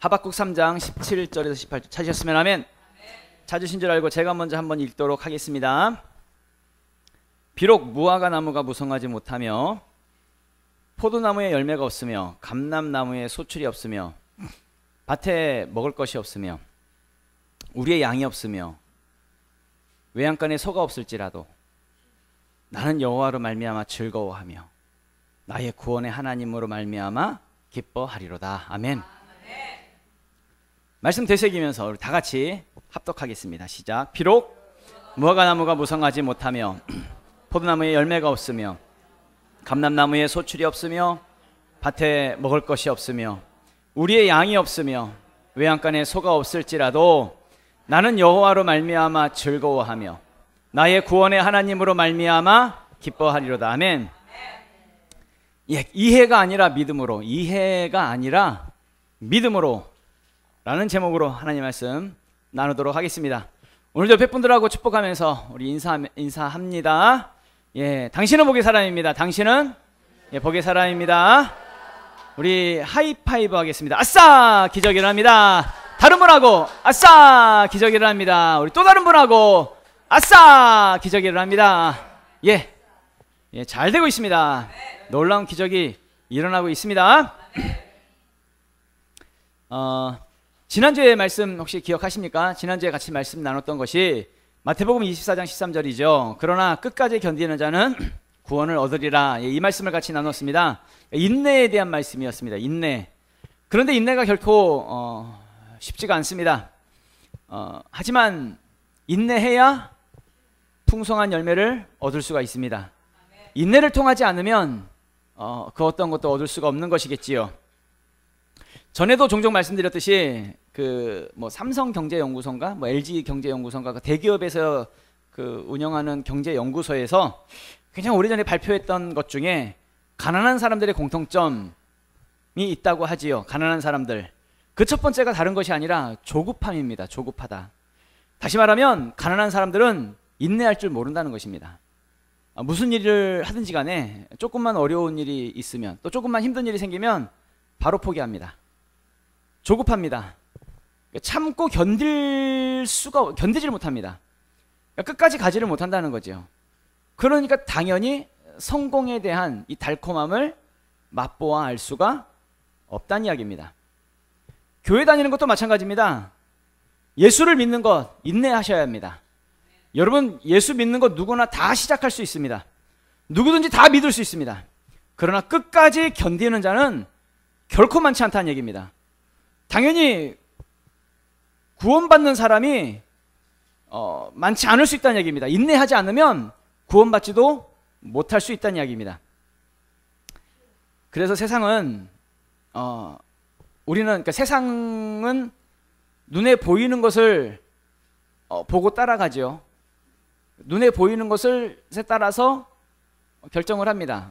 하박국 3장 17절에서 18절 찾으셨으면 아멘. 찾으신 줄 알고 제가 먼저 한번 읽도록 하겠습니다. 비록 무화과 나무가 무성하지 못하며 포도나무에 열매가 없으며 감람나무에 소출이 없으며 밭에 먹을 것이 없으며 우리의 양이 없으며 외양간에 소가 없을지라도 나는 여호와로 말미암아 즐거워하며 나의 구원의 하나님으로 말미암아 기뻐하리로다. 아멘. 말씀 되새기면서 우리 다 같이 합독하겠습니다. 시작. 비록 무화과 나무가 무성하지 못하며 포도나무에 열매가 없으며 감람나무에 소출이 없으며 밭에 먹을 것이 없으며 우리의 양이 없으며 외양간에 소가 없을지라도 나는 여호와로 말미암아 즐거워하며 나의 구원의 하나님으로 말미암아 기뻐하리로다. 아멘. 예, 이해가 아니라 믿음으로, 이해가 아니라 믿음으로 라는 제목으로 하나님 말씀 나누도록 하겠습니다. 오늘도 뵙분들하고 축복하면서 우리 인사합니다. 예, 당신은 복의 사람입니다. 당신은 복의 사람입니다. 우리 하이파이브 하겠습니다. 아싸! 기적 일어납니다. 다른 분하고 아싸! 기적 일어납니다. 우리 또 다른 분하고 아싸! 기적 일어납니다. 예, 잘 되고 있습니다. 놀라운 기적이 일어나고 있습니다. 지난주에 말씀 혹시 기억하십니까? 지난주에 같이 말씀 나눴던 것이 마태복음 24장 13절이죠. 그러나 끝까지 견디는 자는 구원을 얻으리라. 이 말씀을 같이 나눴습니다. 인내에 대한 말씀이었습니다. 인내. 그런데 인내가 결코 쉽지가 않습니다. 하지만 인내해야 풍성한 열매를 얻을 수가 있습니다. 인내를 통하지 않으면 그 어떤 것도 얻을 수가 없는 것이겠지요. 전에도 종종 말씀드렸듯이 삼성경제연구소인가 LG경제연구소인가 그 대기업에서 운영하는 경제연구소에서 굉장히 오래전에 발표했던 것 중에 가난한 사람들의 공통점이 있다고 하지요. 가난한 사람들. 그 첫 번째가 다른 것이 아니라 조급함입니다. 조급하다. 다시 말하면 가난한 사람들은 인내할 줄 모른다는 것입니다. 무슨 일을 하든지 간에 조금만 어려운 일이 있으면 또 조금만 힘든 일이 생기면 바로 포기합니다. 조급합니다. 참고 견디질 못합니다. 끝까지 가지를 못한다는 거죠. 그러니까 당연히 성공에 대한 이 달콤함을 맛보아 알 수가 없다는 이야기입니다. 교회 다니는 것도 마찬가지입니다. 예수를 믿는 것 인내하셔야 합니다. 여러분, 예수 믿는 것 누구나 다 시작할 수 있습니다. 누구든지 다 믿을 수 있습니다. 그러나 끝까지 견디는 자는 결코 많지 않다는 얘기입니다. 당연히 구원받는 사람이 많지 않을 수 있다는 얘기입니다. 인내하지 않으면 구원받지도 못할 수 있다는 이야기입니다. 그래서 세상은 세상은 눈에 보이는 것을 보고 따라가죠. 눈에 보이는 것을 따라서 결정을 합니다.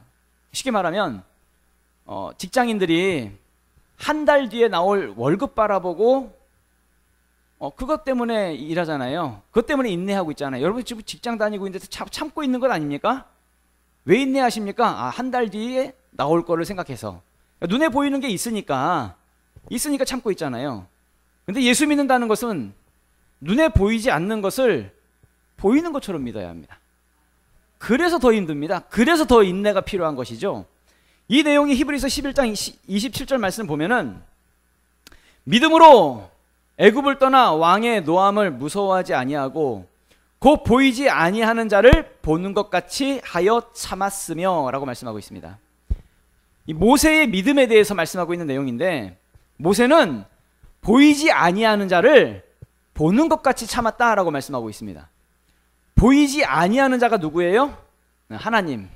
쉽게 말하면 직장인들이 한 달 뒤에 나올 월급 바라보고 그것 때문에 일하잖아요. 그것 때문에 인내하고 있잖아요. 여러분 지금 직장 다니고 있는데 참고 있는 것 아닙니까? 왜 인내하십니까? 한 달 뒤에 나올 거를 생각해서. 눈에 보이는 게 있으니까 참고 있잖아요. 근데 예수 믿는다는 것은 눈에 보이지 않는 것을 보이는 것처럼 믿어야 합니다. 그래서 더 힘듭니다. 그래서 더 인내가 필요한 것이죠. 이 내용이 히브리서 11장 27절 말씀 보면은 믿음으로 애굽을 떠나 왕의 노함을 무서워하지 아니하고 곧 보이지 아니하는 자를 보는 것 같이 하여 참았으며 라고 말씀하고 있습니다. 이 모세의 믿음에 대해서 말씀하고 있는 내용인데 모세는 보이지 아니하는 자를 보는 것 같이 참았다라고 말씀하고 있습니다. 보이지 아니하는 자가 누구예요? 하나님.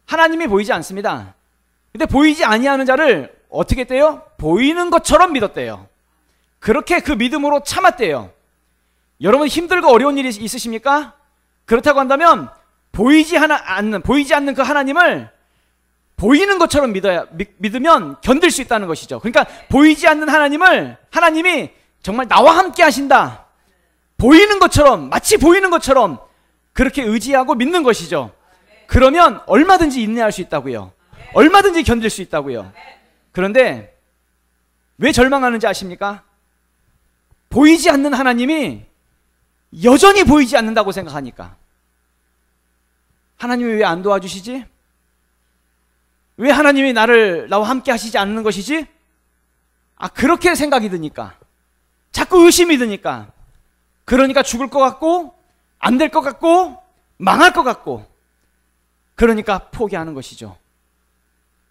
하나님이 보이지 않습니다. 근데 보이지 아니하는 자를 어떻게 했대요? 보이는 것처럼 믿었대요. 그렇게 그 믿음으로 참았대요. 여러분 힘들고 어려운 일이 있으십니까? 그렇다고 한다면 보이지 않는 그 하나님을 보이는 것처럼 믿으면 견딜 수 있다는 것이죠. 그러니까 보이지 않는 하나님이 정말 나와 함께 하신다. 보이는 것처럼, 마치 보이는 것처럼 그렇게 의지하고 믿는 것이죠. 그러면 얼마든지 인내할 수 있다고요. 얼마든지 견딜 수 있다고요. 그런데 왜 절망하는지 아십니까? 보이지 않는 하나님이 여전히 보이지 않는다고 생각하니까. 하나님이 왜 안 도와주시지? 왜 하나님이 나와 함께 하시지 않는 것이지? 그렇게 생각이 드니까. 자꾸 의심이 드니까. 그러니까 죽을 것 같고, 안 될 것 같고, 망할 것 같고. 그러니까 포기하는 것이죠.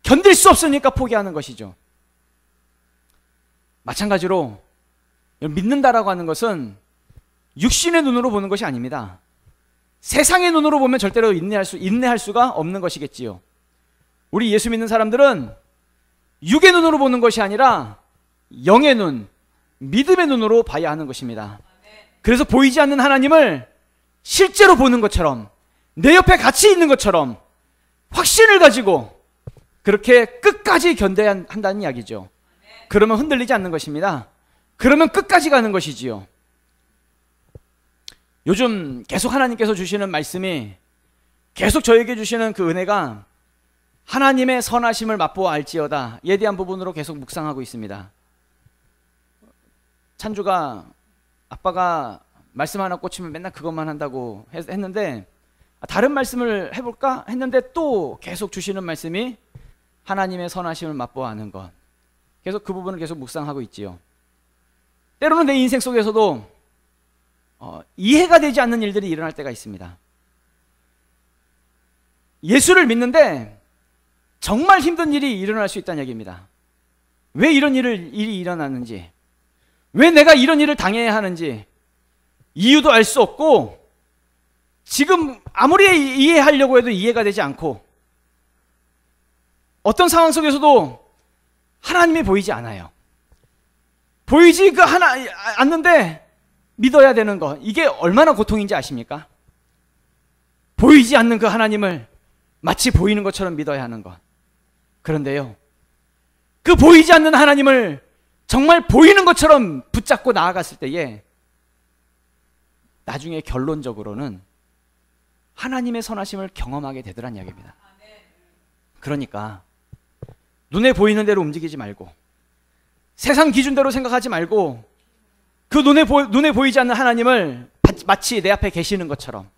견딜 수 없으니까 포기하는 것이죠. 마찬가지로 믿는다라고 하는 것은 육신의 눈으로 보는 것이 아닙니다. 세상의 눈으로 보면 절대로 인내할 수가 없는 것이겠지요. 우리 예수 믿는 사람들은 육의 눈으로 보는 것이 아니라 영의 눈, 믿음의 눈으로 봐야 하는 것입니다. 그래서 보이지 않는 하나님을 실제로 보는 것처럼, 내 옆에 같이 있는 것처럼 확신을 가지고 그렇게 끝까지 견뎌야 한다는 이야기죠. 그러면 흔들리지 않는 것입니다. 그러면 끝까지 가는 것이지요. 요즘 계속 하나님께서 주시는 말씀이, 계속 저에게 주시는 그 은혜가 하나님의 선하심을 맛보아 알지어다 에 대한 부분으로 계속 묵상하고 있습니다. 찬주가 아빠가 말씀 하나 꽂히면 맨날 그것만 한다고 했는데, 다른 말씀을 해볼까 했는데 또 계속 주시는 말씀이 하나님의 선하심을 맛보아 아는 것. 계속 그 부분을 계속 묵상하고 있지요. 때로는 내 인생 속에서도 이해가 되지 않는 일들이 일어날 때가 있습니다. 예수를 믿는데 정말 힘든 일이 일어날 수 있다는 얘기입니다. 왜 이런 일이 일어나는지, 왜 내가 이런 일을 당해야 하는지 이유도 알 수 없고, 지금 아무리 이해하려고 해도 이해가 되지 않고, 어떤 상황 속에서도 하나님이 보이지 않아요. 보이지 않는데 믿어야 되는 것, 이게 얼마나 고통인지 아십니까? 보이지 않는 그 하나님을 마치 보이는 것처럼 믿어야 하는 것. 그런데요, 그 보이지 않는 하나님을 정말 보이는 것처럼 붙잡고 나아갔을 때에 나중에 결론적으로는 하나님의 선하심을 경험하게 되더란 이야기입니다. 그러니까 눈에 보이는 대로 움직이지 말고, 세상 기준대로 생각하지 말고, 그 눈에 보이지 않는 하나님을 마치 내 앞에 계시는 것처럼,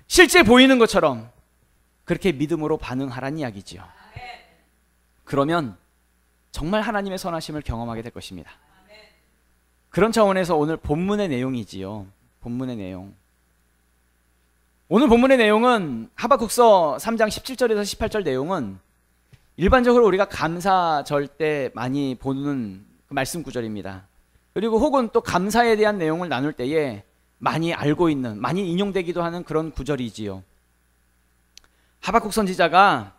실제 보이는 것처럼 그렇게 믿음으로 반응하라는 이야기지요. 그러면 정말 하나님의 선하심을 경험하게 될 것입니다. 그런 차원에서 오늘 본문의 내용이지요. 본문의 내용. 오늘 본문의 내용은 하박국서 3장 17절에서 18절 내용은 일반적으로 우리가 감사절 때 많이 보는 그 말씀 구절입니다. 그리고 혹은 또 감사에 대한 내용을 나눌 때에 많이 알고 있는, 많이 인용되기도 하는 그런 구절이지요. 하박국 선지자가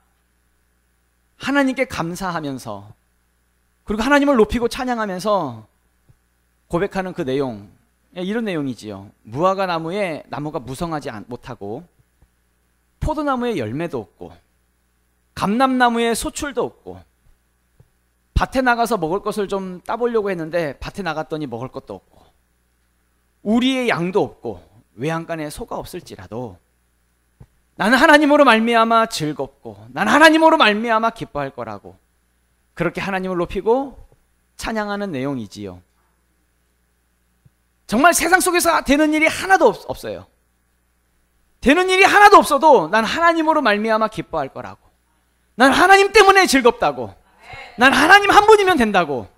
하나님께 감사하면서, 그리고 하나님을 높이고 찬양하면서 고백하는 그 내용, 이런 내용이지요. 무화과 나무에 나무가 무성하지 못하고, 포도나무에 열매도 없고, 감람나무에 소출도 없고, 밭에 나가서 먹을 것을 좀 따보려고 했는데 밭에 나갔더니 먹을 것도 없고, 우리의 양도 없고, 외양간에 소가 없을지라도 나는 하나님으로 말미암아 즐겁고, 나는 하나님으로 말미암아 기뻐할 거라고, 그렇게 하나님을 높이고 찬양하는 내용이지요. 정말 세상 속에서 되는 일이 하나도 없어요. 되는 일이 하나도 없어도 난 하나님으로 말미암아 기뻐할 거라고, 난 하나님 때문에 즐겁다고, 난 하나님 한 분이면 된다고,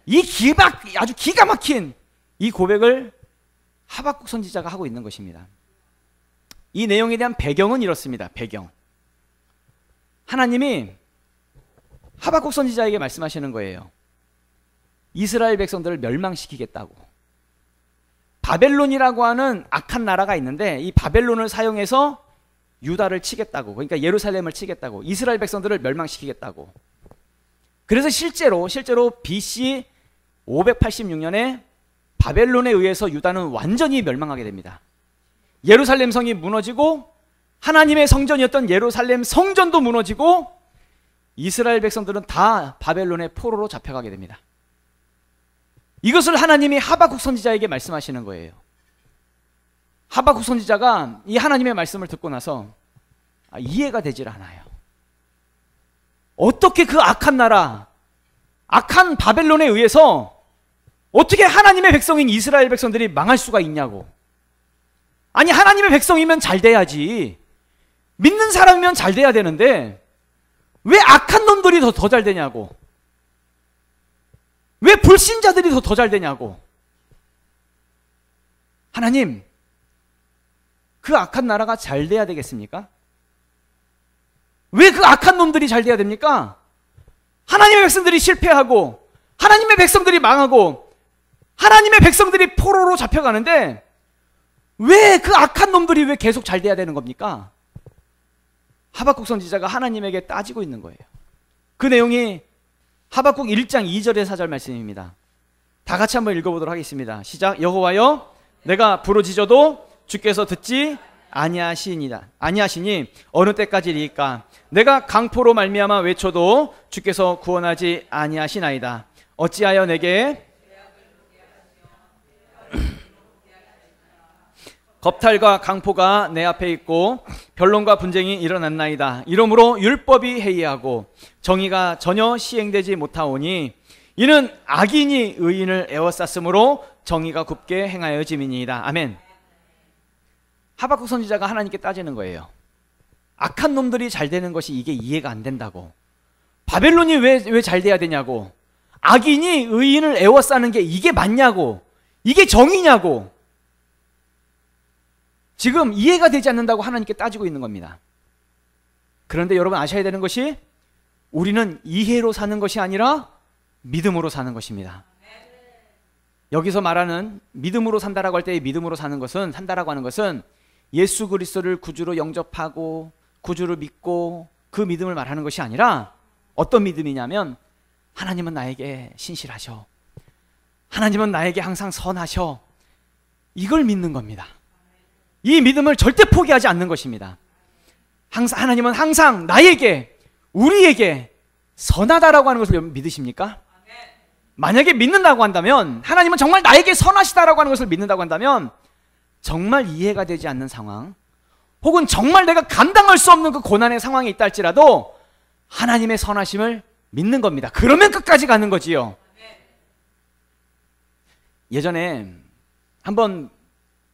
이 아주 기가 막힌 이 고백을 하박국 선지자가 하고 있는 것입니다. 이 내용에 대한 배경은 이렇습니다. 배경. 하나님이 하박국 선지자에게 말씀하시는 거예요. 이스라엘 백성들을 멸망시키겠다고. 바벨론이라고 하는 악한 나라가 있는데 이 바벨론을 사용해서 유다를 치겠다고, 그러니까 예루살렘을 치겠다고, 이스라엘 백성들을 멸망시키겠다고. 그래서 실제로 BC 586년에 바벨론에 의해서 유다는 완전히 멸망하게 됩니다. 예루살렘 성이 무너지고, 하나님의 성전이었던 예루살렘 성전도 무너지고, 이스라엘 백성들은 다 바벨론의 포로로 잡혀가게 됩니다. 이것을 하나님이 하박국 선지자에게 말씀하시는 거예요. 하박국 선지자가 이 하나님의 말씀을 듣고 나서 이해가 되질 않아요. 어떻게 그 악한 나라, 악한 바벨론에 의해서 어떻게 하나님의 백성인 이스라엘 백성들이 망할 수가 있냐고. 아니, 하나님의 백성이면 잘 돼야지, 믿는 사람이면 잘 돼야 되는데 왜 악한 놈들이 더 잘 되냐고. 왜 불신자들이 더 잘 되냐고. 하나님, 그 악한 나라가 잘 돼야 되겠습니까? 왜 그 악한 놈들이 잘 돼야 됩니까? 하나님의 백성들이 실패하고 하나님의 백성들이 망하고 하나님의 백성들이 포로로 잡혀가는데 왜 그 악한 놈들이 왜 계속 잘 돼야 되는 겁니까? 하박국 선지자가 하나님에게 따지고 있는 거예요. 그 내용이 하박국 1장 2절의 4절 말씀입니다. 다 같이 한번 읽어보도록 하겠습니다. 시작. 여호와여, 내가 부르짖어도 주께서 듣지 아니하시니 어느 때까지리까? 내가 강포로 말미암아 외쳐도 주께서 구원하지 아니하시나이다. 어찌하여 내게 겁탈과 강포가 내 앞에 있고 변론과 분쟁이 일어났나이다. 이러므로 율법이 해이하고 정의가 전혀 시행되지 못하오니 이는 악인이 의인을 에워쌌으므로 정의가 굽게 행하여짐이니이다. 아멘. 하박국 선지자가 하나님께 따지는 거예요. 악한 놈들이 잘 되는 것이 이게 이해가 안 된다고. 바벨론이 왜 잘 돼야 되냐고. 악인이 의인을 에워싸는 게 이게 맞냐고. 이게 정의냐고. 지금 이해가 되지 않는다고 하나님께 따지고 있는 겁니다. 그런데 여러분 아셔야 되는 것이 우리는 이해로 사는 것이 아니라 믿음으로 사는 것입니다. 여기서 말하는 믿음으로 산다라고 할 때 믿음으로 산다라고 하는 것은 예수 그리스도를 구주로 영접하고 구주를 믿고 그 믿음을 말하는 것이 아니라 어떤 믿음이냐면 하나님은 나에게 신실하셔. 하나님은 나에게 항상 선하셔. 이걸 믿는 겁니다. 이 믿음을 절대 포기하지 않는 것입니다. 하나님은 항상 나에게, 우리에게 선하다라고 하는 것을 믿으십니까? 만약에 믿는다고 한다면, 하나님은 정말 나에게 선하시다라고 하는 것을 믿는다고 한다면 정말 이해가 되지 않는 상황, 혹은 정말 내가 감당할 수 없는 그 고난의 상황이 있다 할지라도 하나님의 선하심을 믿는 겁니다. 그러면 끝까지 가는 거지요. 예전에 한번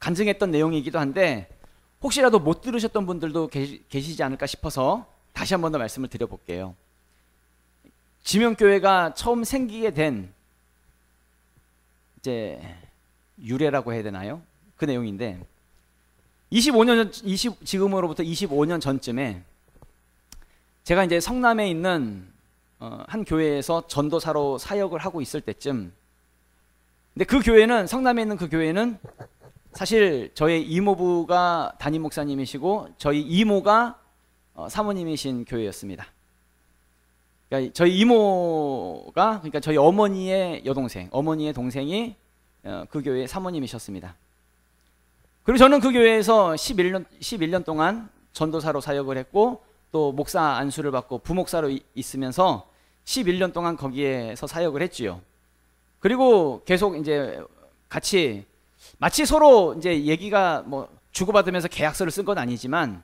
간증했던 내용이기도 한데 혹시라도 못 들으셨던 분들도 계시지 않을까 싶어서 다시 한 번 더 말씀을 드려볼게요. 지명교회가 처음 생기게 된 이제 유래라고 해야 되나요? 그 내용인데 지금으로부터 25년 전쯤에 제가 이제 성남에 있는 한 교회에서 전도사로 사역을 하고 있을 때쯤, 근데 그 교회는, 성남에 있는 그 교회는 사실 저희 이모부가 담임 목사님이시고 저희 이모가 사모님이신 교회였습니다. 그러니까 저희 이모가, 그러니까 저희 어머니의 여동생, 어머니의 동생이 그 교회의 사모님이셨습니다. 그리고 저는 그 교회에서 11년 동안 전도사로 사역을 했고 또 목사 안수를 받고 부목사로 있으면서 11년 동안 거기에서 사역을 했지요. 그리고 계속 이제 같이 마치 서로 이제 얘기가 뭐 주고받으면서 계약서를 쓴 건 아니지만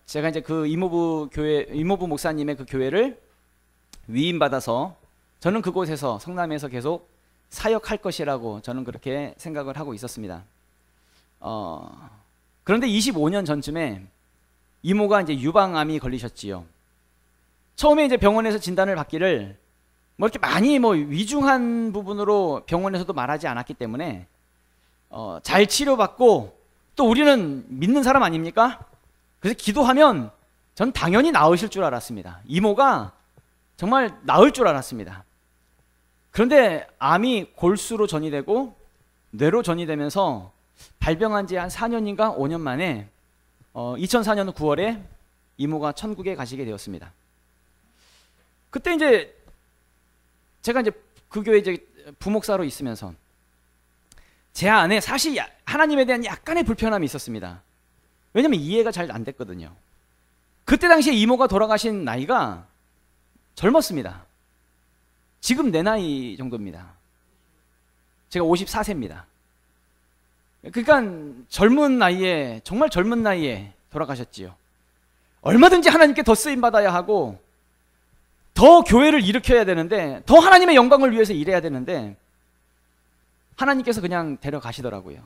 제가 이제 그 이모부 목사님의 그 교회를 위임받아서 저는 그곳에서 성남에서 계속 사역할 것이라고 저는 그렇게 생각을 하고 있었습니다. 그런데 25년 전쯤에 이모가 이제 유방암이 걸리셨지요. 처음에 이제 병원에서 진단을 받기를 뭐 이렇게 많이 뭐 위중한 부분으로 병원에서도 말하지 않았기 때문에 잘 치료받고, 또 우리는 믿는 사람 아닙니까? 그래서 기도하면 전 당연히 나으실 줄 알았습니다. 이모가 정말 나을 줄 알았습니다. 그런데 암이 골수로 전이되고 뇌로 전이되면서 발병한 지 한 4년인가 5년 만에 2004년 9월에 이모가 천국에 가시게 되었습니다. 그때 이제 제가 이제 그 교회 이제 부목사로 있으면서 제 안에 사실 하나님에 대한 약간의 불편함이 있었습니다. 왜냐면 이해가 잘 안 됐거든요. 그때 당시에 이모가 돌아가신 나이가 젊었습니다. 지금 내 나이 정도입니다. 제가 54세입니다. 그러니까 젊은 나이에, 정말 젊은 나이에 돌아가셨지요. 얼마든지 하나님께 더 쓰임 받아야 하고 더 교회를 일으켜야 되는데, 더 하나님의 영광을 위해서 일해야 되는데 하나님께서 그냥 데려가시더라고요.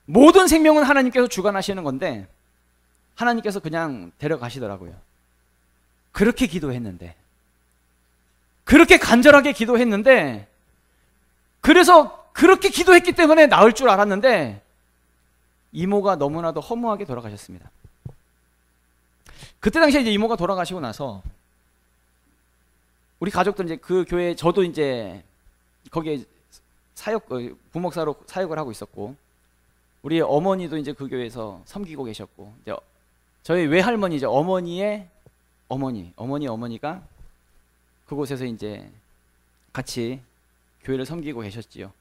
모든 생명은 하나님께서 주관하시는 건데 하나님께서 그냥 데려가시더라고요. 그렇게 기도했는데, 그렇게 간절하게 기도했는데, 그래서 그렇게 기도했기 때문에 나을 줄 알았는데 이모가 너무나도 허무하게 돌아가셨습니다. 그때 당시에 이제 이모가 돌아가시고 나서 우리 가족들은 이제 그 교회, 저도 이제 거기에 부목사로 사역을 하고 있었고, 우리 어머니도 이제 그 교회에서 섬기고 계셨고, 이제 저희 외할머니, 이제 어머니의 어머니가 그곳에서 이제 같이 교회를 섬기고 계셨지요.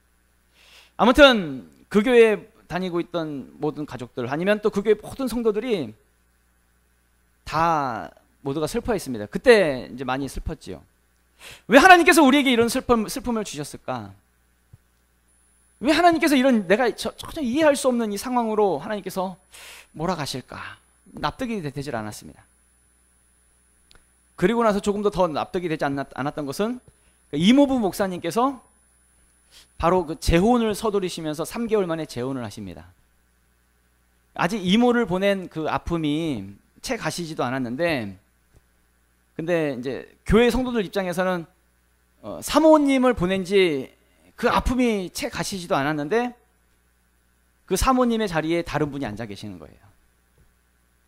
아무튼 그 교회에 다니고 있던 모든 가족들, 아니면 또 그 교회 모든 성도들이 다 모두가 슬퍼했습니다. 그때 이제 많이 슬펐지요. 왜 하나님께서 우리에게 이런 슬픔을 주셨을까? 왜 하나님께서 이런, 내가 전혀 이해할 수 없는 이 상황으로 하나님께서 몰아가실까? 납득이 되질 않았습니다. 그리고 나서 조금 더 납득이 되지 않았던 것은 이모부 목사님께서 바로 그 재혼을 서두르시면서 3개월 만에 재혼을 하십니다. 아직 이모를 보낸 그 아픔이 채 가시지도 않았는데, 근데 이제 교회 성도들 입장에서는 사모님을 보낸 지 그 아픔이 채 가시지도 않았는데 그 사모님의 자리에 다른 분이 앉아 계시는 거예요.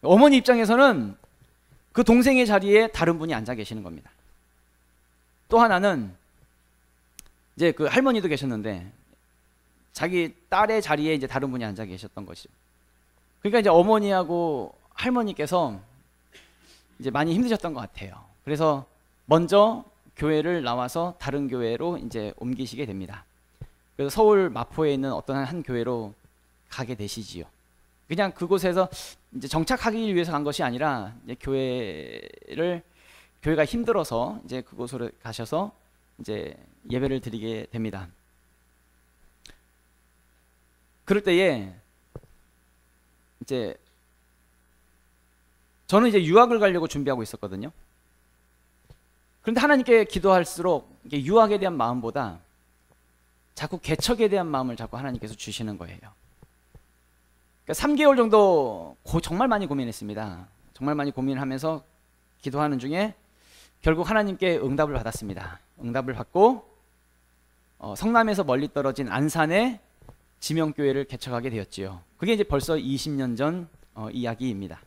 어머니 입장에서는 그 동생의 자리에 다른 분이 앉아 계시는 겁니다. 또 하나는 이제 그 할머니도 계셨는데 자기 딸의 자리에 이제 다른 분이 앉아 계셨던 것이죠. 그러니까 이제 어머니하고 할머니께서 이제 많이 힘드셨던 것 같아요. 그래서 먼저 교회를 나와서 다른 교회로 이제 옮기시게 됩니다. 그래서 서울 마포에 있는 어떤 한 교회로 가게 되시지요. 그냥 그곳에서 이제 정착하기 위해서 간 것이 아니라 이제 교회가 힘들어서 이제 그곳으로 가셔서 이제 예배를 드리게 됩니다. 그럴 때에 이제 저는 이제 유학을 가려고 준비하고 있었거든요. 그런데 하나님께 기도할수록 유학에 대한 마음보다 자꾸 개척에 대한 마음을 자꾸 하나님께서 주시는 거예요. 그러니까 3개월 정도 정말 많이 고민했습니다. 정말 많이 고민하면서 기도하는 중에 결국 하나님께 응답을 받았습니다. 응답을 받고 성남에서 멀리 떨어진 안산에 지명교회를 개척하게 되었지요. 그게 이제 벌써 20년 전 이야기입니다.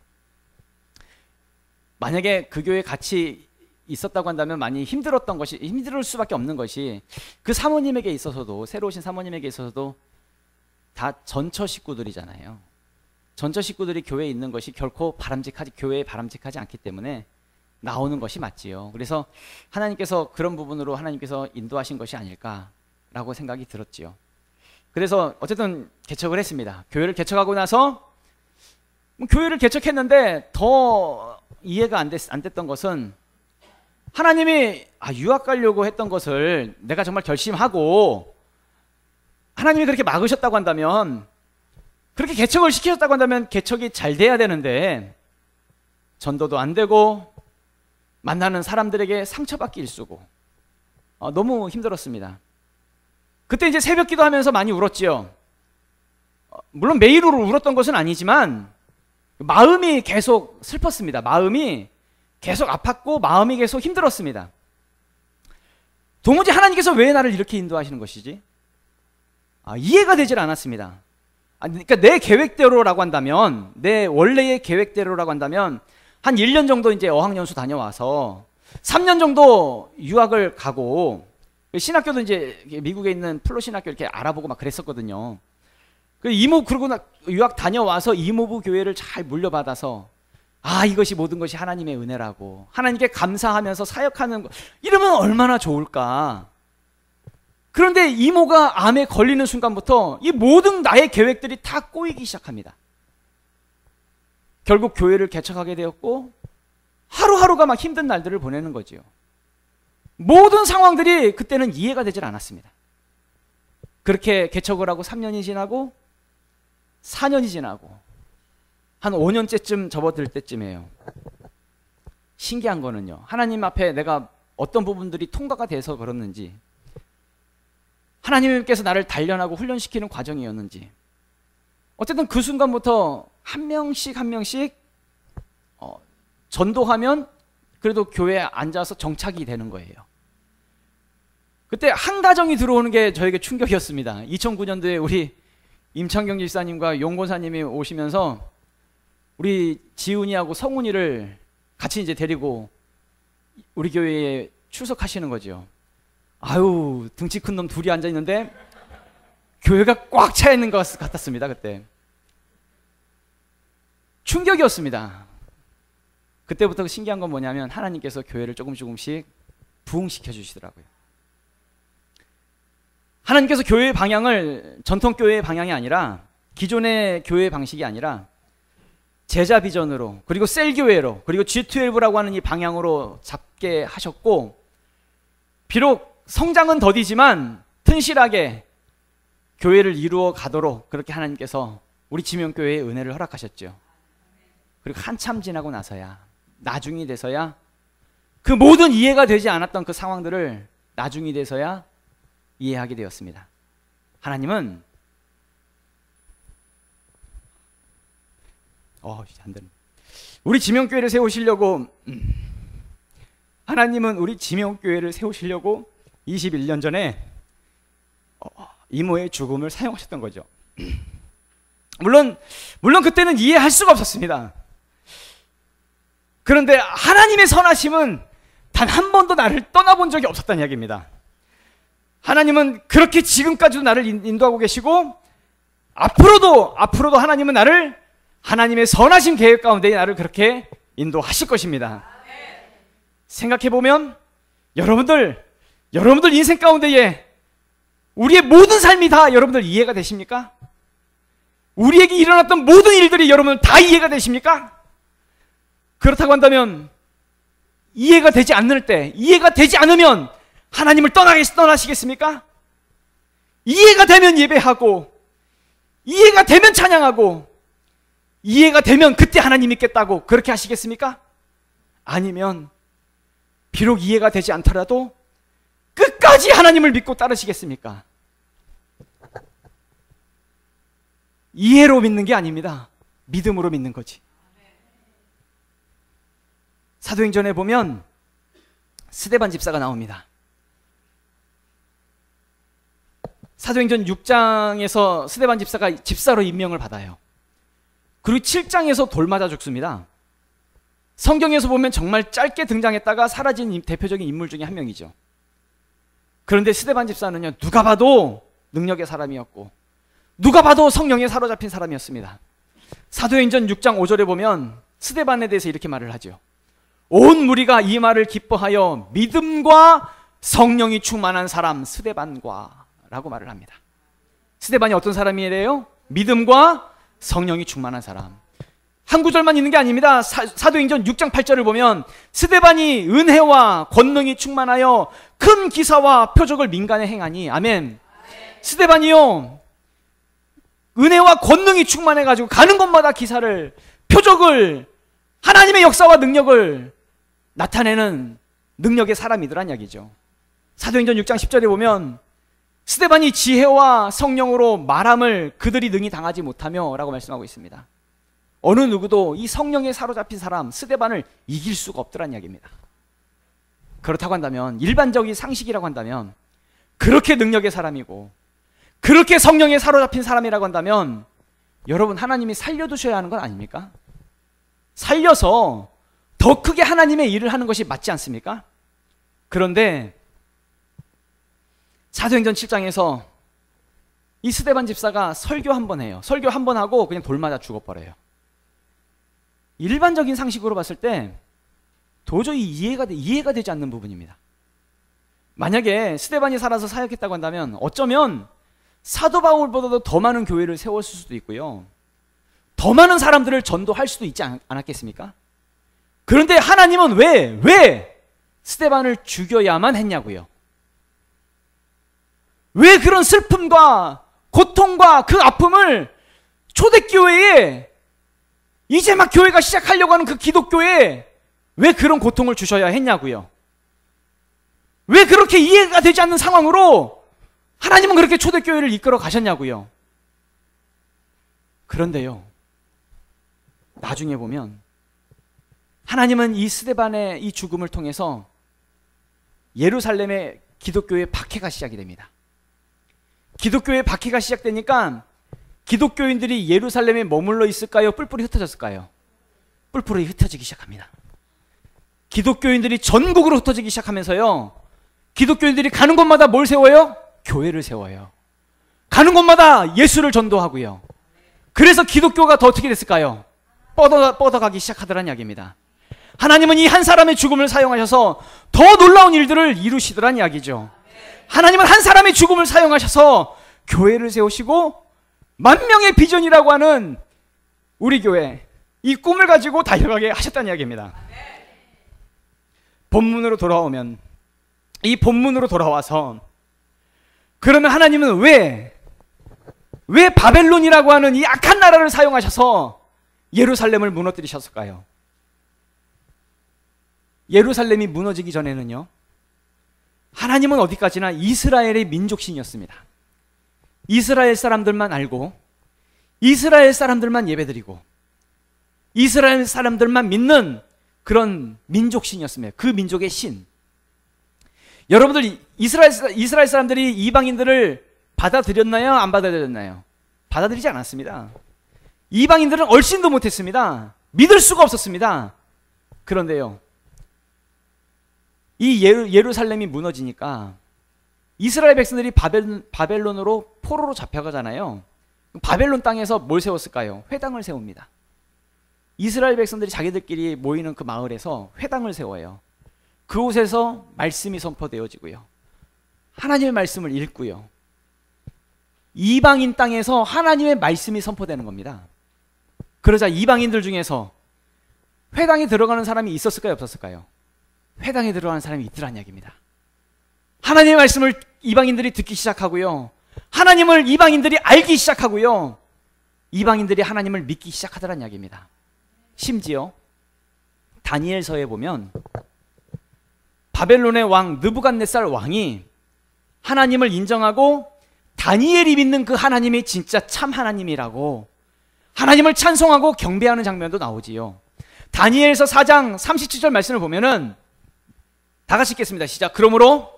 만약에 그 교회에 같이 있었다고 한다면 많이 힘들 수밖에 없는 것이, 그 사모님에게 있어서도, 새로 오신 사모님에게 있어서도 다 전처 식구들이잖아요. 전처 식구들이 교회에 있는 것이 결코 교회에 바람직하지 않기 때문에 나오는 것이 맞지요. 그래서 하나님께서 그런 부분으로 하나님께서 인도하신 것이 아닐까라고 생각이 들었지요. 그래서 어쨌든 개척을 했습니다. 교회를 개척하고 나서 교회를 개척했는데 더 이해가 안 됐던 것은, 하나님이 유학 가려고 했던 것을 내가 정말 결심하고 하나님이 그렇게 막으셨다고 한다면, 그렇게 개척을 시키셨다고 한다면 개척이 잘 돼야 되는데 전도도 안 되고 만나는 사람들에게 상처받기 일쑤고 너무 힘들었습니다. 그때 이제 새벽 기도하면서 많이 울었지요. 물론 매일 울었던 것은 아니지만 마음이 계속 슬펐습니다. 마음이 계속 아팠고 마음이 계속 힘들었습니다. 도무지 하나님께서 왜 나를 이렇게 인도하시는 것이지? 이해가 되질 않았습니다. 그러니까 내 계획대로라고 한다면, 내 원래의 계획대로라고 한다면 한 1년 정도 이제 어학연수 다녀와서 3년 정도 유학을 가고, 신학교도 이제 미국에 있는 플로 신학교 이렇게 알아보고 막 그랬었거든요. 그리고 유학 다녀와서 이모부 교회를 잘 물려받아서 이것이 모든 것이 하나님의 은혜라고 하나님께 감사하면서 사역하는 거, 이러면 얼마나 좋을까. 그런데 이모가 암에 걸리는 순간부터 이 모든 나의 계획들이 다 꼬이기 시작합니다. 결국 교회를 개척하게 되었고 하루하루가 막 힘든 날들을 보내는 거지요. 모든 상황들이 그때는 이해가 되질 않았습니다. 그렇게 개척을 하고 3년이 지나고 4년이 지나고 한 5년째쯤 접어들 때쯤이에요. 신기한 거는요, 하나님 앞에 내가 어떤 부분들이 통과가 돼서 그렇는지, 하나님께서 나를 단련하고 훈련시키는 과정이었는지, 어쨌든 그 순간부터 한 명씩 한 명씩 전도하면 그래도 교회에 앉아서 정착이 되는 거예요. 그때 한 가정이 들어오는 게 저에게 충격이었습니다. 2009년도에 우리 임창경 집사님과 용권사님이 오시면서 우리 지훈이하고 성훈이를 같이 이제 데리고 우리 교회에 출석하시는 거죠. 아유, 등치 큰 놈 둘이 앉아 있는데 교회가 꽉 차 있는 것 같았습니다. 그때 충격이었습니다. 그때부터 신기한 건 뭐냐면 하나님께서 교회를 조금씩 부흥시켜 주시더라고요. 하나님께서 교회의 방향을 전통교회의 방향이 아니라, 기존의 교회 방식이 아니라 제자 비전으로, 그리고 셀교회로, 그리고 G12라고 하는 이 방향으로 잡게 하셨고, 비록 성장은 더디지만 튼실하게 교회를 이루어 가도록 그렇게 하나님께서 우리 지명교회에 은혜를 허락하셨죠. 그리고 한참 지나고 나서야, 나중이 돼서야, 그 모든 이해가 되지 않았던 그 상황들을 나중이 돼서야 이해하게 되었습니다. 하나님은 안 되네. 우리 지명교회를 세우시려고 하나님은 우리 지명교회를 세우시려고 21년 전에 이모의 죽음을 사용하셨던 거죠. 물론 그때는 이해할 수가 없었습니다. 그런데 하나님의 선하심은 단 한 번도 나를 떠나본 적이 없었다는 이야기입니다. 하나님은 그렇게 지금까지도 나를 인도하고 계시고, 앞으로도 하나님은 나를, 하나님의 선하신 계획 가운데 나를 그렇게 인도하실 것입니다. 생각해보면 여러분들 인생 가운데에 우리의 모든 삶이 다 여러분들 이해가 되십니까? 우리에게 일어났던 모든 일들이 여러분들 다 이해가 되십니까? 그렇다고 한다면 이해가 되지 않을 때, 이해가 되지 않으면 하나님을 떠나시겠습니까? 이해가 되면 예배하고, 이해가 되면 찬양하고, 이해가 되면 그때 하나님 믿겠다고 그렇게 하시겠습니까? 아니면 비록 이해가 되지 않더라도 끝까지 하나님을 믿고 따르시겠습니까? 이해로 믿는 게 아닙니다. 믿음으로 믿는 거지. 사도행전에 보면 스데반 집사가 나옵니다. 사도행전 6장에서 스데반 집사가 집사로 임명을 받아요. 그리고 7장에서 돌 맞아 죽습니다. 성경에서 보면 정말 짧게 등장했다가 사라진 대표적인 인물 중에 한 명이죠. 그런데 스데반 집사는요, 누가 봐도 능력의 사람이었고, 누가 봐도 성령에 사로잡힌 사람이었습니다. 사도행전 6장 5절에 보면 스데반에 대해서 이렇게 말을 하죠. 온 무리가 이 말을 기뻐하여 믿음과 성령이 충만한 사람 스데반과 라고 말을 합니다. 스데반이 어떤 사람이래요? 믿음과 성령이 충만한 사람. 한 구절만 있는 게 아닙니다. 사도행전 6장 8절을 보면 스데반이 은혜와 권능이 충만하여 큰 기사와 표적을 민간에 행하니, 아멘. 스데반이요, 은혜와 권능이 충만해가지고 가는 곳마다 기사를, 표적을, 하나님의 역사와 능력을 나타내는 능력의 사람이더란 이야기죠. 사도행전 6장 10절에 보면 스데반이 지혜와 성령으로 말함을 그들이 능히 당하지 못하며 라고 말씀하고 있습니다. 어느 누구도 이 성령에 사로잡힌 사람 스데반을 이길 수가 없더란 이야기입니다. 그렇다고 한다면, 일반적인 상식이라고 한다면, 그렇게 능력의 사람이고 그렇게 성령에 사로잡힌 사람이라고 한다면 여러분, 하나님이 살려두셔야 하는 건 아닙니까? 살려서 더 크게 하나님의 일을 하는 것이 맞지 않습니까? 그런데 사도행전 7장에서 이 스데반 집사가 설교 한 번 해요. 설교 한 번 하고 그냥 돌 맞아 죽어버려요. 일반적인 상식으로 봤을 때 도저히 이해가 되지 않는 부분입니다. 만약에 스데반이 살아서 사역했다고 한다면 어쩌면 사도 바울보다도 더 많은 교회를 세웠을 수도 있고요, 더 많은 사람들을 전도할 수도 있지 않았겠습니까? 그런데 하나님은 왜 스데반을 죽여야만 했냐고요? 왜 그런 슬픔과 고통과 그 아픔을 초대교회에, 이제 막 교회가 시작하려고 하는 그 기독교에 왜 그런 고통을 주셔야 했냐고요. 왜 그렇게 이해가 되지 않는 상황으로 하나님은 그렇게 초대교회를 이끌어 가셨냐고요. 그런데요, 나중에 보면 하나님은 이 스데반의 이 죽음을 통해서 예루살렘의 기독교의 박해가 시작이 됩니다. 기독교의 박해가 시작되니까 기독교인들이 예루살렘에 머물러 있을까요? 뿔뿔이 흩어졌을까요? 뿔뿔이 흩어지기 시작합니다. 기독교인들이 전국으로 흩어지기 시작하면서요, 기독교인들이 가는 곳마다 뭘 세워요? 교회를 세워요. 가는 곳마다 예수를 전도하고요. 그래서 기독교가 더 어떻게 됐을까요? 뻗어가기 시작하더란 이야기입니다. 하나님은 이 한 사람의 죽음을 사용하셔서 더 놀라운 일들을 이루시더란 이야기죠. 하나님은 한 사람의 죽음을 사용하셔서 교회를 세우시고 만 명의 비전이라고 하는 우리 교회, 이 꿈을 가지고 달려가게 하셨다는 이야기입니다. 본문으로 돌아오면, 이 본문으로 돌아와서 그러면 하나님은 왜 바벨론이라고 하는 이 악한 나라를 사용하셔서 예루살렘을 무너뜨리셨을까요? 예루살렘이 무너지기 전에는요, 하나님은 어디까지나 이스라엘의 민족신이었습니다. 이스라엘 사람들만 알고 이스라엘 사람들만 예배드리고 이스라엘 사람들만 믿는 그런 민족신이었습니다. 그 민족의 신. 여러분들 이스라엘 사람들이 이방인들을 받아들였나요? 안 받아들였나요? 받아들이지 않았습니다. 이방인들은 얼씬도 못했습니다. 믿을 수가 없었습니다. 그런데요, 이 예루살렘이 무너지니까 이스라엘 백성들이 바벨론으로 포로로 잡혀가잖아요. 바벨론 땅에서 뭘 세웠을까요? 회당을 세웁니다. 이스라엘 백성들이 자기들끼리 모이는 그 마을에서 회당을 세워요. 그곳에서 말씀이 선포되어지고요, 하나님의 말씀을 읽고요, 이방인 땅에서 하나님의 말씀이 선포되는 겁니다. 그러자 이방인들 중에서 회당에 들어가는 사람이 있었을까요? 없었을까요? 회당에 들어가는 사람이 있더란 이야기입니다. 하나님의 말씀을 이방인들이 듣기 시작하고요, 하나님을 이방인들이 알기 시작하고요, 이방인들이 하나님을 믿기 시작하더란 이야기입니다. 심지어 다니엘서에 보면 바벨론의 왕 느부갓네살 왕이 하나님을 인정하고 다니엘이 믿는 그 하나님이 진짜 참 하나님이라고 하나님을 찬송하고 경배하는 장면도 나오지요. 다니엘서 4장 37절 말씀을 보면은 다 같이 읽겠습니다. 시작. 그러므로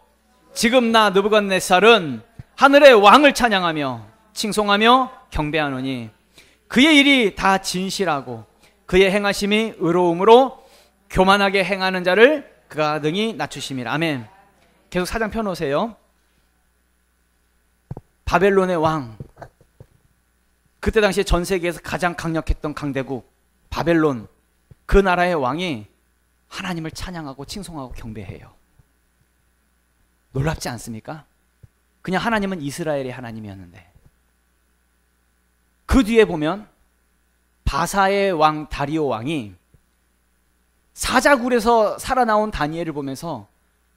지금 나 느부갓네살은 하늘의 왕을 찬양하며 칭송하며 경배하노니 그의 일이 다 진실하고 그의 행하심이 의로움으로 교만하게 행하는 자를 그가 능히 낮추심이라. 아멘. 계속 4장 펴놓으세요. 바벨론의 왕, 그때 당시에 전 세계에서 가장 강력했던 강대국 바벨론, 그 나라의 왕이 하나님을 찬양하고 칭송하고 경배해요. 놀랍지 않습니까? 그냥 하나님은 이스라엘의 하나님이었는데, 그 뒤에 보면 바사의 왕 다리오 왕이 사자굴에서 살아나온 다니엘을 보면서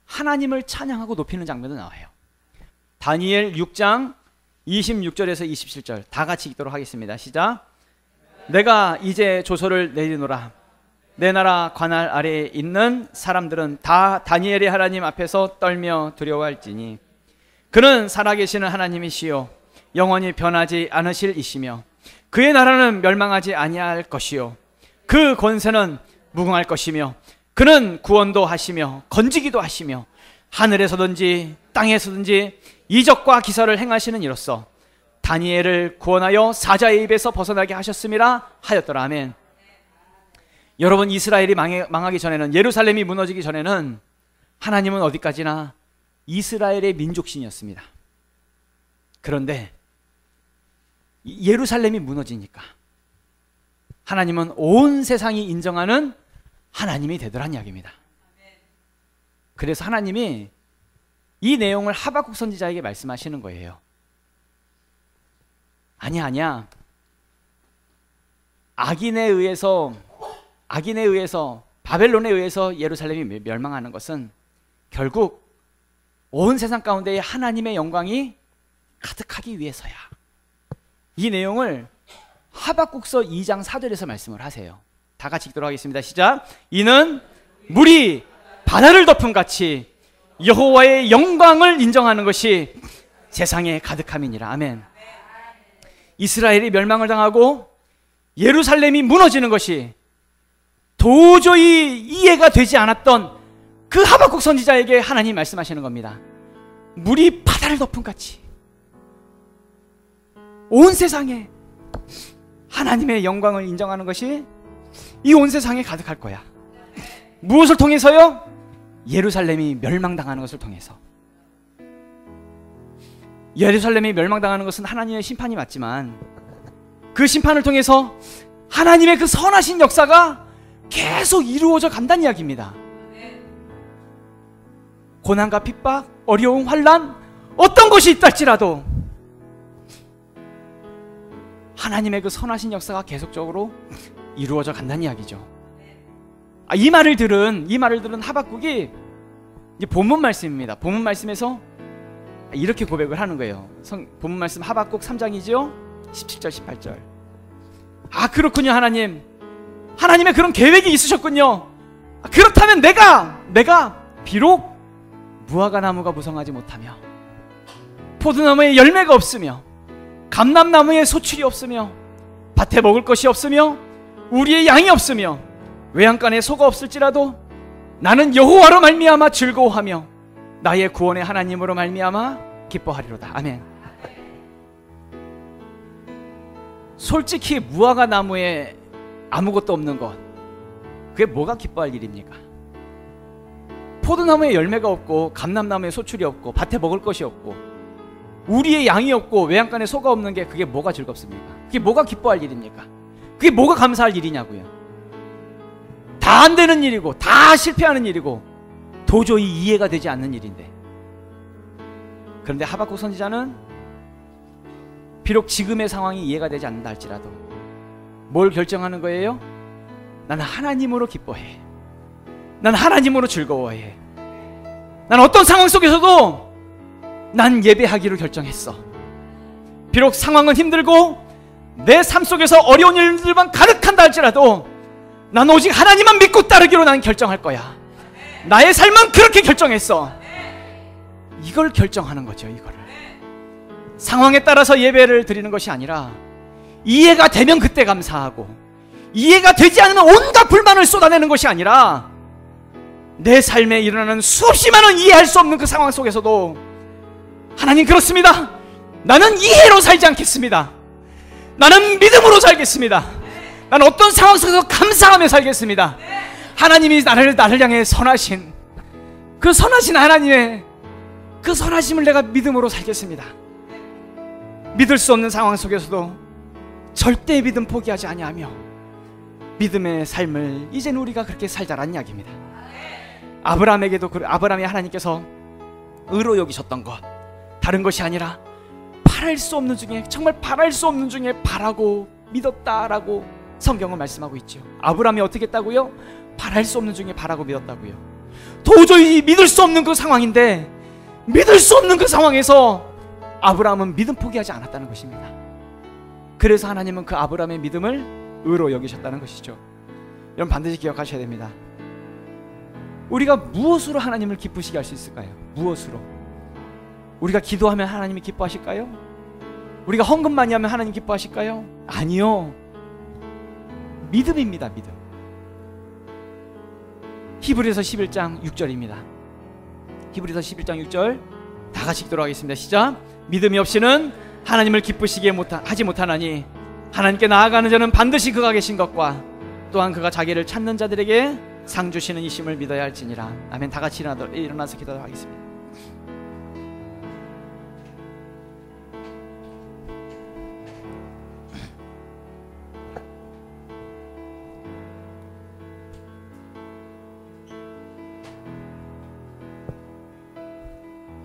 하나님을 찬양하고 높이는 장면도 나와요. 다니엘 6장 26절에서 27절 다 같이 읽도록 하겠습니다. 시작. 내가 이제 조서를 내리노라. 내 나라 관할 아래에 있는 사람들은 다 다니엘의 하나님 앞에서 떨며 두려워할지니 그는 살아계시는 하나님이시요 영원히 변하지 않으실 이시며 그의 나라는 멸망하지 아니할 것이요 그 권세는 무궁할 것이며 그는 구원도 하시며 건지기도 하시며 하늘에서든지 땅에서든지 이적과 기사를 행하시는 이로써 다니엘을 구원하여 사자의 입에서 벗어나게 하셨음이라 하였더라. 아멘. 여러분, 이스라엘이 망하기 전에는, 예루살렘이 무너지기 전에는 하나님은 어디까지나 이스라엘의 민족신이었습니다. 그런데 예루살렘이 무너지니까 하나님은 온 세상이 인정하는 하나님이 되더란 이야기입니다. 그래서 하나님이 이 내용을 하박국 선지자에게 말씀하시는 거예요. 아니야. 악인에 의해서 바벨론에 의해서 예루살렘이 멸망하는 것은 결국 온 세상 가운데에 하나님의 영광이 가득하기 위해서야. 이 내용을 하박국서 2장 4절에서 말씀을 하세요. 다 같이 읽도록 하겠습니다. 시작. 이는 물이 바다를 덮음 같이 여호와의 영광을 인정하는 것이 세상에 가득함이니라. 아멘. 이스라엘이 멸망을 당하고 예루살렘이 무너지는 것이 도저히 이해가 되지 않았던 그 하박국 선지자에게 하나님이 말씀하시는 겁니다. 물이 바다를 덮은 같이 온 세상에 하나님의 영광을 인정하는 것이 이 온 세상에 가득할 거야. 무엇을 통해서요? 예루살렘이 멸망당하는 것을 통해서. 예루살렘이 멸망당하는 것은 하나님의 심판이 맞지만 그 심판을 통해서 하나님의 그 선하신 역사가 계속 이루어져 간다는 이야기입니다. 고난과 핍박, 어려움, 환난, 어떤 것이 있다 할지라도 하나님의 그 선하신 역사가 계속적으로 이루어져 간다는 이야기죠. 이 말을 들은 하박국이 이제 본문 말씀입니다. 본문 말씀에서 이렇게 고백을 하는 거예요. 본문 말씀 하박국 3장이죠 17절 18절. 그렇군요. 하나님의 그런 계획이 있으셨군요. 그렇다면 내가 비록 무화과나무가 무성하지 못하며 포도나무에 열매가 없으며 감람나무에 소출이 없으며 밭에 먹을 것이 없으며 우리의 양이 없으며 외양간에 소가 없을지라도 나는 여호와로 말미암아 즐거워하며 나의 구원의 하나님으로 말미암아 기뻐하리로다. 아멘. 솔직히 무화과나무에 아무것도 없는 것, 그게 뭐가 기뻐할 일입니까? 포도나무에 열매가 없고 감람나무에 소출이 없고 밭에 먹을 것이 없고 우리의 양이 없고 외양간에 소가 없는 게 그게 뭐가 즐겁습니까? 그게 뭐가 기뻐할 일입니까? 그게 뭐가 감사할 일이냐고요. 다 안 되는 일이고 다 실패하는 일이고 도저히 이해가 되지 않는 일인데, 그런데 하박국 선지자는 비록 지금의 상황이 이해가 되지 않는다 할지라도 뭘 결정하는 거예요? 나는 하나님으로 기뻐해. 난 하나님으로 즐거워해. 난 어떤 상황 속에서도 난 예배하기로 결정했어. 비록 상황은 힘들고 내 삶 속에서 어려운 일들만 가득한다 할지라도 난 오직 하나님만 믿고 따르기로 난 결정할 거야. 나의 삶은 그렇게 결정했어. 이걸 결정하는 거죠. 이거를 상황에 따라서 예배를 드리는 것이 아니라 이해가 되면 그때 감사하고 이해가 되지 않으면 온갖 불만을 쏟아내는 것이 아니라 내 삶에 일어나는 수없이 많은 이해할 수 없는 그 상황 속에서도 하나님, 그렇습니다. 나는 이해로 살지 않겠습니다. 나는 믿음으로 살겠습니다. 나는 어떤 상황 속에서 감사하며 살겠습니다. 하나님이 나를 향해 선하신 그 선하신 하나님의 그 선하심을 내가 믿음으로 살겠습니다. 믿을 수 없는 상황 속에서도 절대 믿음 포기하지 아니하며 믿음의 삶을 이제는 우리가 그렇게 살자라는 이야기입니다. 아브라함의 하나님께서 의로 여기셨던 것, 다른 것이 아니라 바랄 수 없는 중에, 정말 바랄 수 없는 중에 바라고 믿었다라고 성경은 말씀하고 있죠. 아브라함이 어떻게 했다고요? 바랄 수 없는 중에 바라고 믿었다고요. 도저히 믿을 수 없는 그 상황인데, 믿을 수 없는 그 상황에서 아브라함은 믿음 포기하지 않았다는 것입니다. 그래서 하나님은 그 아브라함의 믿음을 의로 여기셨다는 것이죠. 여러분 반드시 기억하셔야 됩니다. 우리가 무엇으로 하나님을 기쁘시게 할 수 있을까요? 무엇으로? 우리가 기도하면 하나님이 기뻐하실까요? 우리가 헌금 많이 하면 하나님 기뻐하실까요? 아니요. 믿음입니다. 믿음. 히브리서 11장 6절입니다. 히브리서 11장 6절 다 같이 읽도록 하겠습니다. 시작. 믿음이 없이는 하나님을 기쁘시게 하지 못하나니 하나님께 나아가는 자는 반드시 그가 계신 것과 또한 그가 자기를 찾는 자들에게 상 주시는 이심을 믿어야 할지니라. 아멘. 다 같이 일어나서 기도하도록 하겠습니다.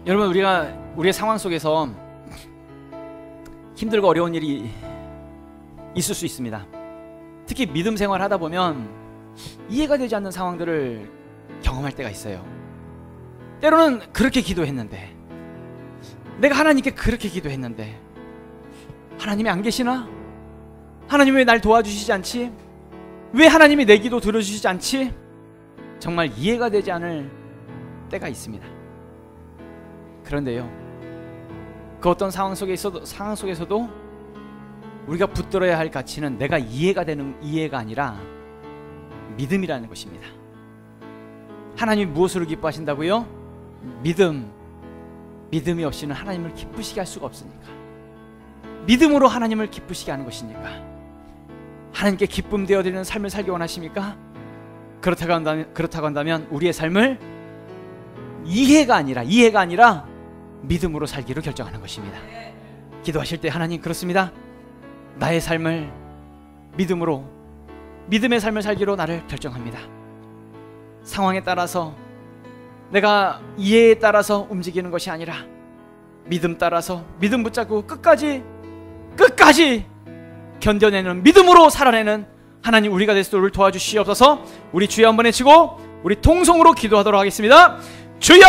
여러분, 우리의 상황 속에서 힘들고 어려운 일이 있을 수 있습니다. 특히 믿음 생활을 하다 보면 이해가 되지 않는 상황들을 경험할 때가 있어요. 때로는 그렇게 기도했는데, 내가 하나님께 그렇게 기도했는데 하나님이 안 계시나? 하나님 왜 날 도와주시지 않지? 왜 하나님이 내 기도 들어주시지 않지? 정말 이해가 되지 않을 때가 있습니다. 그런데요, 그 어떤 상황 속에서도 우리가 붙들어야 할 가치는 내가 이해가 되는 이해가 아니라 믿음이라는 것입니다. 하나님이 무엇으로 기뻐하신다고요? 믿음이 없이는 하나님을 기쁘시게 할 수가 없으니까. 믿음으로 하나님을 기쁘시게 하는 것이니까. 하나님께 기쁨 되어드리는 삶을 살기 원하십니까? 그렇다고 한다면 우리의 삶을 이해가 아니라 믿음으로 살기로 결정하는 것입니다. 기도하실 때 하나님, 그렇습니다. 나의 삶을 믿음의 삶을 살기로 나를 결정합니다. 상황에 따라서, 내가 이해에 따라서 움직이는 것이 아니라 믿음 따라서, 믿음 붙잡고 끝까지 견뎌내는, 믿음으로 살아내는 하나님 우리가 될 수 있도록 도와주시옵소서. 우리 주여 한번 외치고 우리 통성으로 기도하도록 하겠습니다. 주여!